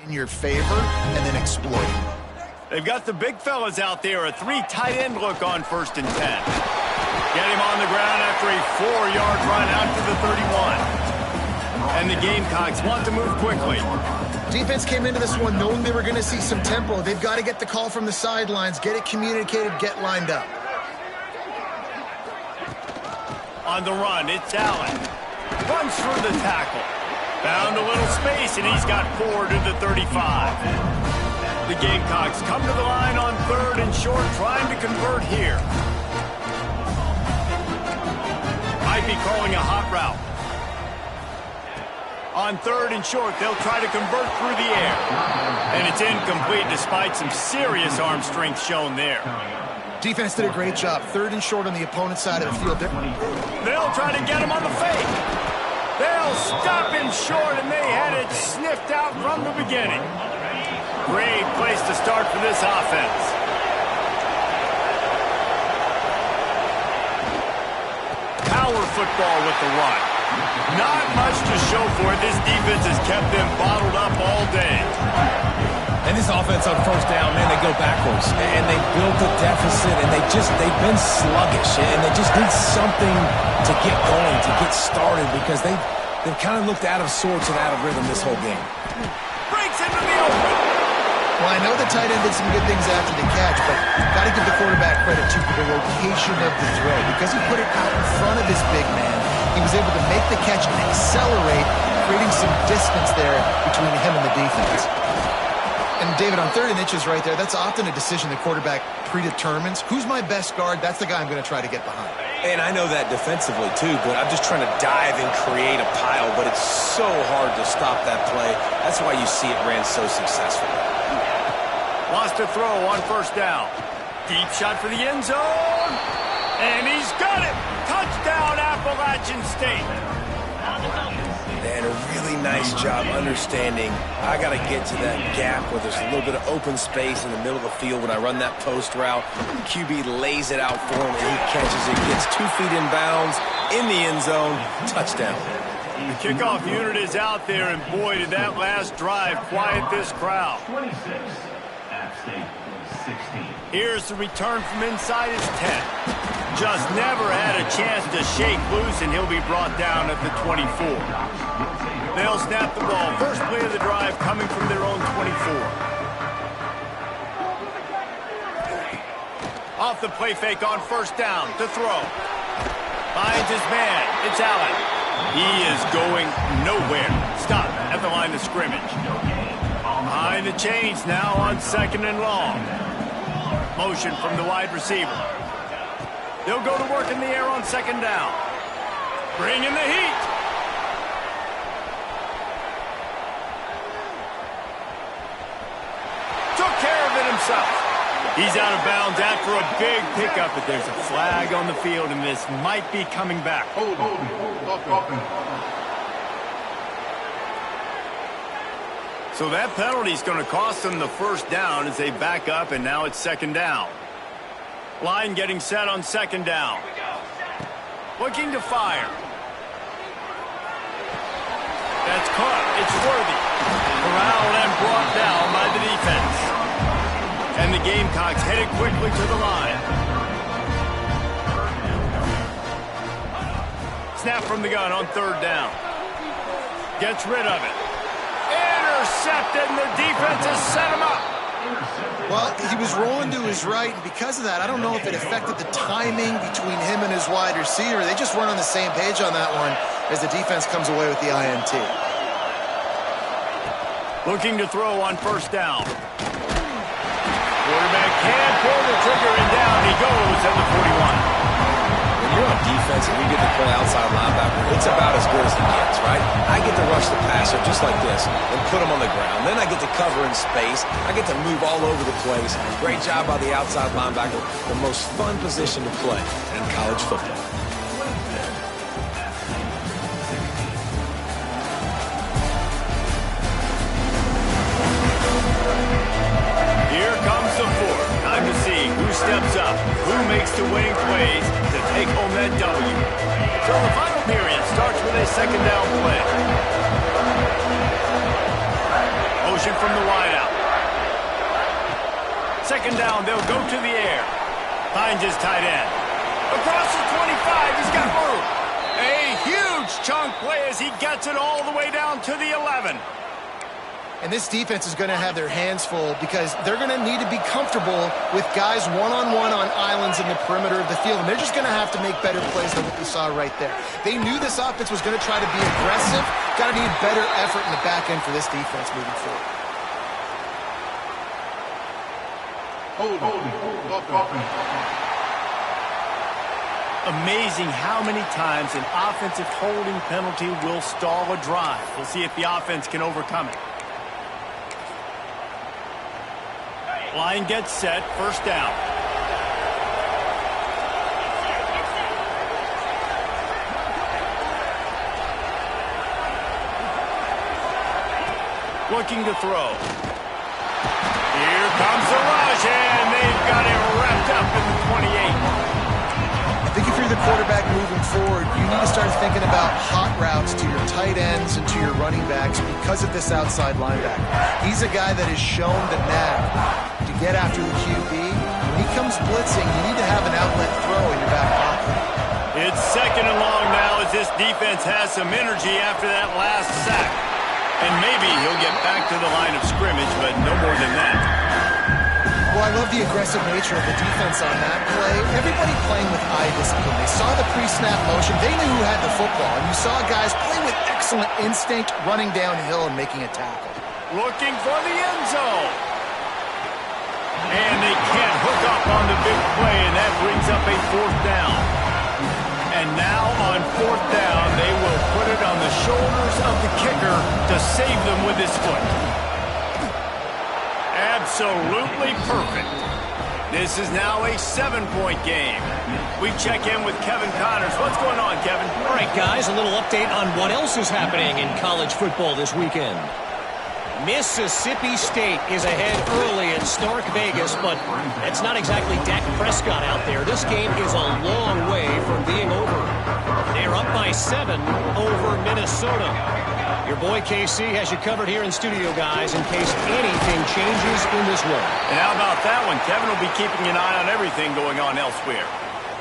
in your favor and then exploit it. They've got the big fellas out there, a 3 tight end look on 1st and 10. Get him on the ground after a 4-yard run out to the 31. And the Gamecocks want to move quickly. Defense came into this one knowing they were going to see some tempo. They've got to get the call from the sidelines, get it communicated, get lined up. On the run, it's Allen. Runs through the tackle. Found a little space, and he's got 4 to the 35. The Gamecocks come to the line on 3rd and short, trying to convert here. Might be calling a hot route. On 3rd and short, they'll try to convert through the air. And it's incomplete despite some serious arm strength shown there. Defense did a great job. 3rd and short on the opponent's side of the field. They'll try to get him on the fake. They'll stop him short, and they had it sniffed out from the beginning. Great place to start for this offense. Power football with the run. Not much to show for it. This defense has kept them bottled up all day. And this offense on 1st down, man, they go backwards. And they built a deficit, and they've been sluggish. And they just need something to get going, to get started, because they've kind of looked out of sorts and out of rhythm this whole game. Breaks into the open. Well, I know the tight end did some good things after the catch, but got to give the quarterback credit to the location of the throw. Because he put it out in front of his big man, he was able to make the catch and accelerate, creating some distance there between him and the defense. And, David, on 3rd and inches right there, that's often a decision the quarterback predetermines. Who's my best guard? That's the guy I'm going to try to get behind. And I know that defensively, too, but I'm just trying to dive and create a pile, but it's so hard to stop that play. That's why you see it ran so successful. Wants to throw on 1st down. Deep shot for the end zone. And he's got it. Touchdown, Appalachian State. And a really nice job understanding I got to get to that gap where there's a little bit of open space in the middle of the field when I run that post route. QB lays it out for him, and he catches it, gets 2 feet in bounds, in the end zone, touchdown. The kickoff unit is out there, and boy, did that last drive quiet this crowd. 26, App State 16. Here's the return from inside his 10. Just never had a chance to shake loose, and he'll be brought down at the 24. They'll snap the ball. First play of the drive coming from their own 24. Off the play fake on 1st down to throw. Finds his man. It's Allen. He is going nowhere. Stop at the line of scrimmage. Behind the chains now on 2nd and long. Motion from the wide receiver. They'll go to work in the air on 2nd down. Bring in the heat. Took care of it himself. He's out of bounds after a big pickup, but there's a flag on the field, and this might be coming back. Hold on. So that penalty is going to cost them the 1st down as they back up, and now it's 2nd down. Line getting set on 2nd down. Looking to fire. That's caught. It's worthy. Corralled and brought down by the defense. And the Gamecocks headed quickly to the line. Snap from the gun on 3rd down. Gets rid of it. Intercepted, and the defense has set him up. Well, he was rolling to his right, and because of that, I don't know if it affected the timing between him and his wide receiver. They just weren't on the same page on that one as the defense comes away with the INT. Looking to throw on 1st down. Quarterback can pull the trigger, and down he goes at the 41. When you're on defense and you get to play outside linebacker, it's about as good as it gets, right? I get to rush the passer just like this and put him on the ground. Then I get to cover in space. I get to move all over the place. Great job by the outside linebacker. The most fun position to play in college football. Here comes the 4th. Time to see who steps up, who makes the winning plays to take home that W. So the final period starts with a 2nd down play. Motion from the Second down, they'll go to the air. Finds his tight end. Across the 25, he's got room. A huge chunk play as he gets it all the way down to the 11. And this defense is going to have their hands full because they're going to need to be comfortable with guys one-on-one on islands in the perimeter of the field. And they're just going to have to make better plays than what we saw right there. They knew this offense was going to try to be aggressive. Got to need better effort in the back end for this defense moving forward. Amazing how many times an offensive holding penalty will stall a drive. We'll see if the offense can overcome it. Line gets set, first down. Looking to throw. Here comes the rush, and they've got it wrapped up in the 28. I think if you're the quarterback moving forward, you need to start thinking about hot routes to your tight ends and to your running backs because of this outside linebacker. He's a guy that has shown the knack to get after the QB. When he comes blitzing, you need to have an outlet throw in your back pocket. It's second and long now as this defense has some energy after that last sack. And maybe he'll get back to the line of scrimmage, but no more than that. Well, I love the aggressive nature of the defense on that play. Everybody playing with eye discipline. They saw the pre-snap motion. They knew who had the football. And you saw guys play with excellent instinct, running downhill and making a tackle. Looking for the end zone. And they can't hook up on the big play, and that brings up a fourth down. And now on fourth down, they will put it on the shoulders of the kicker to save them with his foot. Absolutely perfect. This is now a 7-point game. We check in with Kevin Connors. What's going on, Kevin? All right, guys, a little update on what else is happening in college football this weekend. Mississippi State is ahead early in Stark Vegas, but it's not exactly Dak Prescott out there. This game is a long way from being over. They're up by 7 over Minnesota. Your boy KC has you covered here in studio, guys, in case anything changes in this one. And how about that one? Kevin will be keeping an eye on everything going on elsewhere.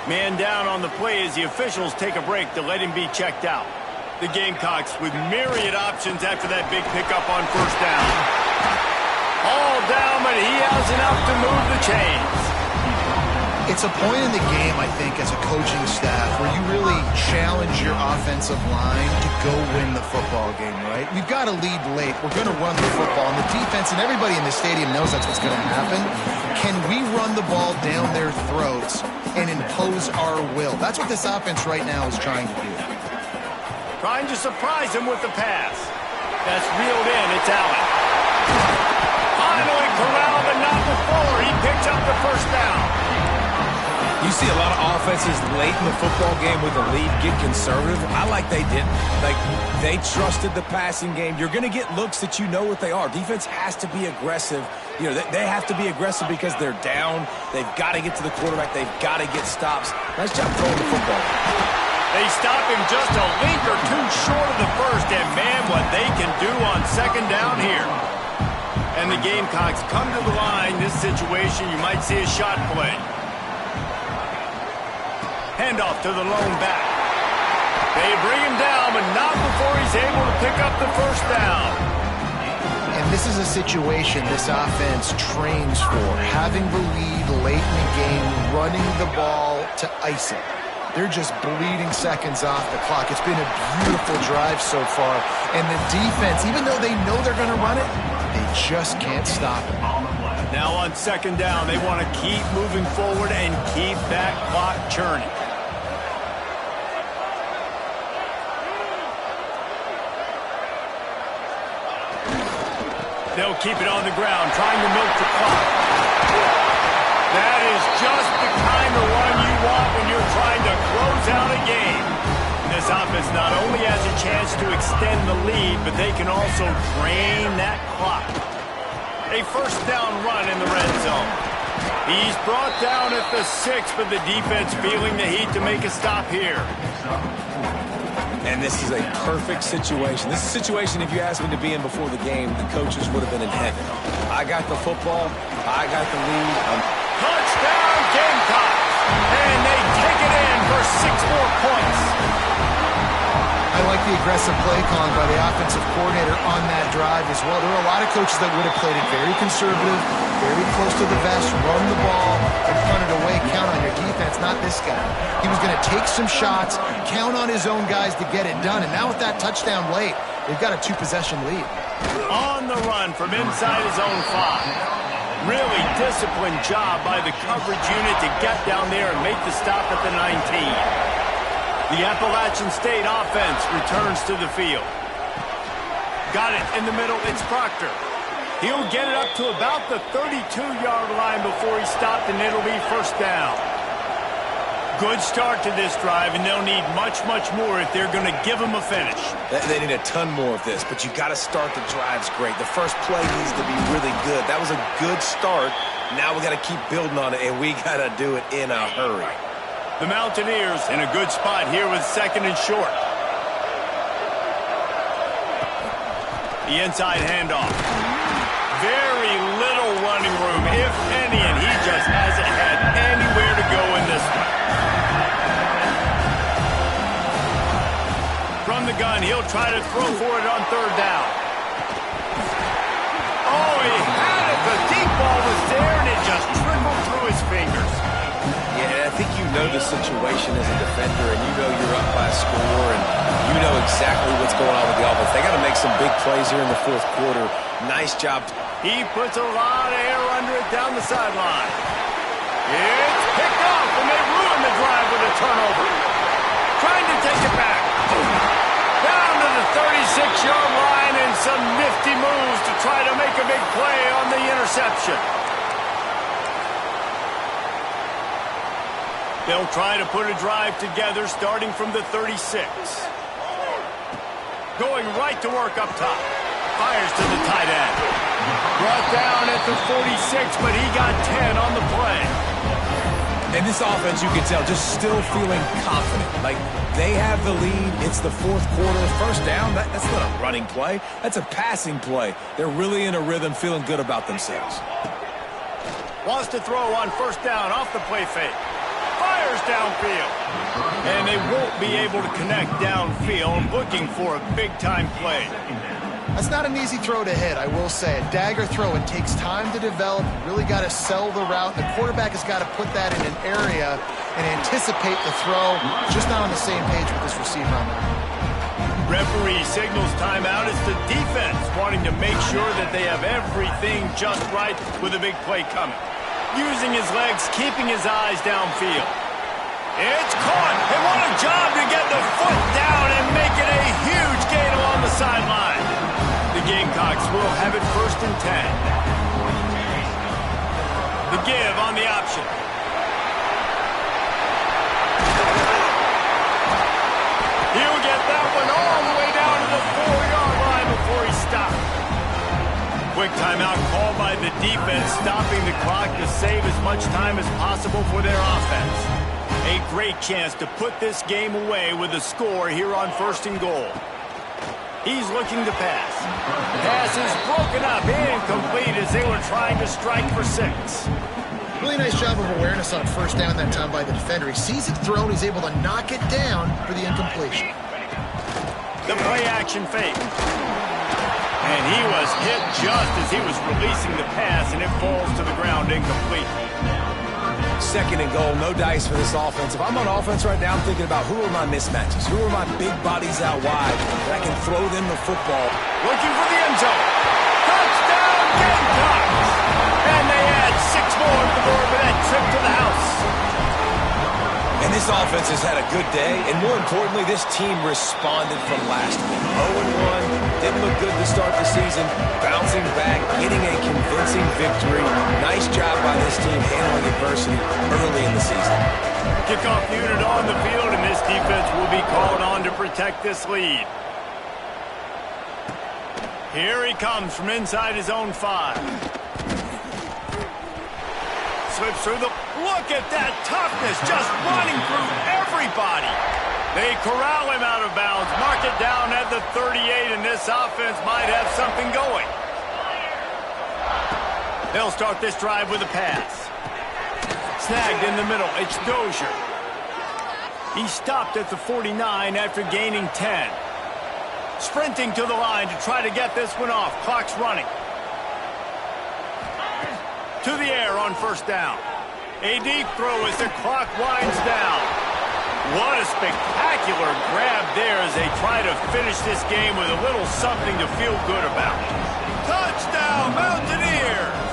Man down on the play as the officials take a break to let him be checked out. The Gamecocks with myriad options after that big pickup on first down. All down, but he has enough to move the chains. It's a point in the game, I think, as a coaching staff where you really challenge your offensive line to go win the football game, right? We've got to lead late. We're going to run the football. And the defense and everybody in the stadium knows that's what's going to happen. Can we run the ball down their throats and impose our will? That's what this offense right now is trying to do. Trying to surprise him with the pass. That's reeled in. It's Allen. Finally corralled, but not before. He picks up the first down. You see a lot of offenses late in the football game with a lead get conservative. I like they didn't. Like, they trusted the passing game. You're going to get looks that you know what they are. Defense has to be aggressive. You know, they have to be aggressive because they're down. They've got to get to the quarterback. They've got to get stops. Nice job throwing the football. They stop him just a link or two short of the first, and man, what they can do on second down here. And the Gamecocks come to the line. This situation, you might see a shot play. Handoff to the lone back. They bring him down, but not before he's able to pick up the first down. And this is a situation this offense trains for, having the lead late in the game, running the ball to ice it. They're just bleeding seconds off the clock. It's been a beautiful drive so far. And the defense, even though they know they're going to run it, they just can't stop it. Now on second down, they want to keep moving forward and keep that clock churning. They'll keep it on the ground, trying to milk the clock. That is just the kind of run you want when you're trying to close out a game. This offense not only has a chance to extend the lead, but they can also drain that clock. A first down run in the red zone. He's brought down at the 6, but the defense feeling the heat to make a stop here. And this is a perfect situation. This is a situation, if you asked me to be in before the game, the coaches would have been in heaven. I got the football. I got the lead. points. I like the aggressive play calling by the offensive coordinator on that drive as well. There are a lot of coaches that would have played it very conservative, very close to the vest, run the ball, and punt it away, count on your defense. Not this guy. He was going to take some shots, count on his own guys to get it done, and now with that touchdown late, they've got a 2-possession lead. On the run from inside his own 5. Really disciplined job by the coverage unit to get down there and make the stop at the 19. The Appalachian State offense returns to the field. Got it in the middle. It's Proctor. He'll get it up to about the 32-yard line before he stopped, and it'll be first down. Good start to this drive, and they'll need much, much more if they're going to give him a finish. They need a ton more of this, but you got to start the drives great. The first play needs to be really good. That was a good start. Now we got to keep building on it, and we got to do it in a hurry. The Mountaineers in a good spot here with 2nd and short. The inside handoff. Very little running room, if any, and he just hasn't had anywhere to go in this one. From the gun, he'll try to throw for it on 3rd down. Oh, he had it. The deep ball was there, and it just trickled through his fingers. Yeah, I think you know the situation as a defender, and you know you're up by a score, and you know exactly what's going on with the offense. They got to make some big plays here in the 4th quarter. Nice job. He puts a lot of air under it down the sideline. It's picked off, and they ruin the drive with a turnover. Trying to take it back. Down to the 36-yard line, and some nifty moves to try to make a big play on the interception. They'll try to put a drive together starting from the 36. Going right to work up top. Fires to the tight end. Brought down at the 46, but he got 10 on the play. And this offense, you can tell, just still feeling confident. Like, they have the lead. It's the 4th quarter. First down, that's not a running play. That's a passing play. They're really in a rhythm, feeling good about themselves. Wants to throw on 1st down off the play fake. Fires downfield. And they won't be able to connect downfield, looking for a big-time play. That's not an easy throw to hit, I will say. A dagger throw, it takes time to develop. You really got to sell the route. The quarterback has got to put that in an area and anticipate the throw. Just not on the same page with this receiver on that. Referee signals timeout. It's the defense wanting to make sure that they have everything just right with a big play coming. Using his legs, keeping his eyes downfield. It's caught. And what a job to get the foot down and make it a huge gain along the sideline. The Gamecocks will have it 1st and 10. The give on the option. He'll get that one all the way down to the 4-yard line before he stopped. Quick timeout called by the defense, stopping the clock to save as much time as possible for their offense. A great chance to put this game away with a score here on 1st and goal. He's looking to pass. Pass is broken up, incomplete as they were trying to strike for 6. Really nice job of awareness on 1st down that time by the defender. He sees it thrown, he's able to knock it down for the incompletion. The play action fake. And he was hit just as he was releasing the pass, and it falls to the ground incomplete. 2nd and goal, no dice for this offense. If I'm on offense right now, I'm thinking about who are my mismatches? Who are my big bodies out wide that I can throw them the football? Looking for the end zone. Touchdown, Gamecocks! And they add 6 more to the board with that trip to the house. And this offense has had a good day, and more importantly, this team responded from last week. 0-1, didn't look good to start the season, bouncing back, getting a convincing victory. Nice job by this team handling adversity early in the season. Kickoff unit on the field, and this defense will be called on to protect this lead. Here he comes from inside his own 5. Slips through the... Look at that toughness, just running through everybody. They corral him out of bounds, mark it down at the 38, and this offense might have something going. They'll start this drive with a pass. Snagged in the middle, it's Dozier. He stopped at the 49 after gaining 10. Sprinting to the line to try to get this one off. Clock's running. To the air on first down. A deep throw as the clock winds down. What a spectacular grab there as they try to finish this game with a little something to feel good about. Touchdown, Mountaineers!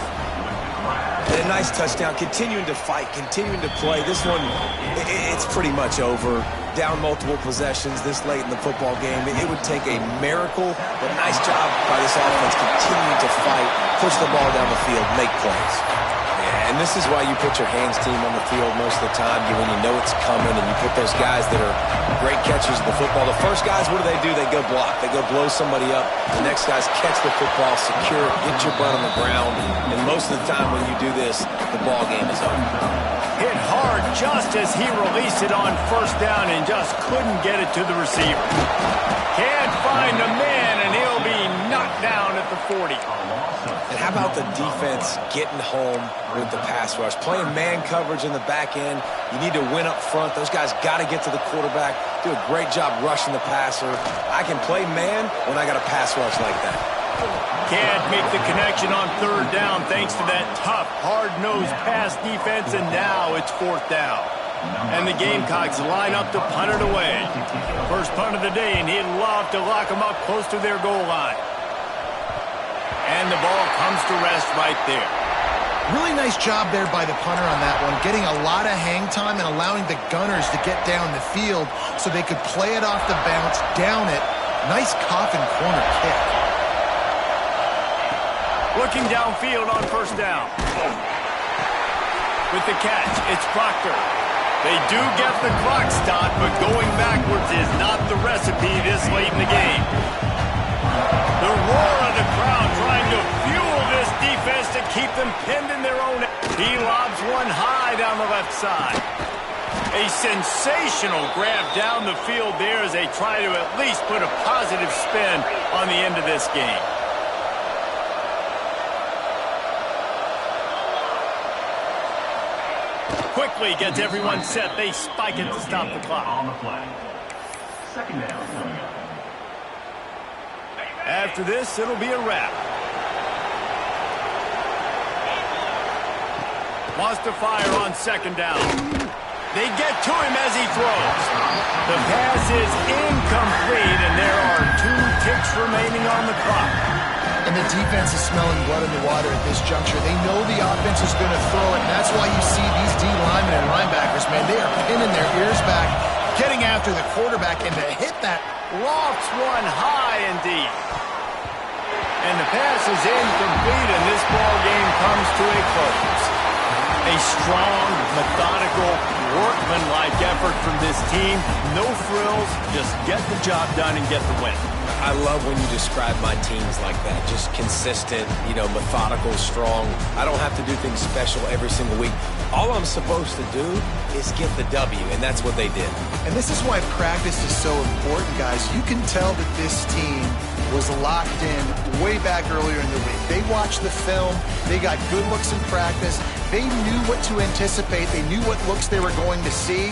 And a nice touchdown, continuing to fight, continuing to play. This one, it's pretty much over. Down multiple possessions this late in the football game. It would take a miracle, but nice job by this offense continuing to fight, push the ball down the field, make plays. And this is why you put your hands team on the field most of the time, when you know it's coming, and you put those guys that are great catchers of the football. The first guys, what do? They go block. They go blow somebody up. The next guys catch the football, secure, get your butt on the ground. And most of the time when you do this, the ball game is over. Hit hard just as he released it on first down and just couldn't get it to the receiver. Can't find a man, and he'll be knocked down at the 40. And how about the defense getting home with the pass rush? Playing man coverage in the back end. You need to win up front. Those guys got to get to the quarterback. Do a great job rushing the passer. I can play man when I got a pass rush like that. Can't make the connection on third down thanks to that tough, hard-nosed pass defense, and now it's fourth down. And the Gamecocks line up to punt it away. First punt of the day, and he'd love to lock them up close to their goal line. And the ball comes to rest right there. Really nice job there by the punter on that one, getting a lot of hang time and allowing the Gunners to get down the field so they could play it off the bounce, down it. Nice coffin corner kick. Looking downfield on first down. With the catch, it's Proctor. They do get the clock stopped, but going backwards is not the recipe this late in the game. The roar of the crowd trying to fuel this defense to keep them pinned in their own. He lobs one high down the left side. A sensational grab down the field there as they try to at least put a positive spin on the end of this game. Quickly gets everyone set. They spike it to stop the clock. On the play. Second down. After this, it'll be a wrap. Wants to fire on second down. They get to him as he throws. The pass is incomplete, and there are 2 ticks remaining on the clock. And the defense is smelling blood in the water at this juncture. They know the offense is going to throw it, and that's why you see these D linemen and linebackers, man, they are pinning their ears back, getting after the quarterback, and to hit that Lofts one high and deep. And the pass is incomplete, and this ball game comes to a close. A strong, methodical, workmanlike effort from this team. No frills, just get the job done and get the win. I love when you describe my teams like that. Just consistent, methodical, strong. I don't have to do things special every single week. All I'm supposed to do is get the W, and that's what they did. And this is why practice is so important, guys. You can tell that this team was locked in way back earlier in the week. They watched the film. They got good looks in practice. They knew what to anticipate. They knew what looks they were going to see.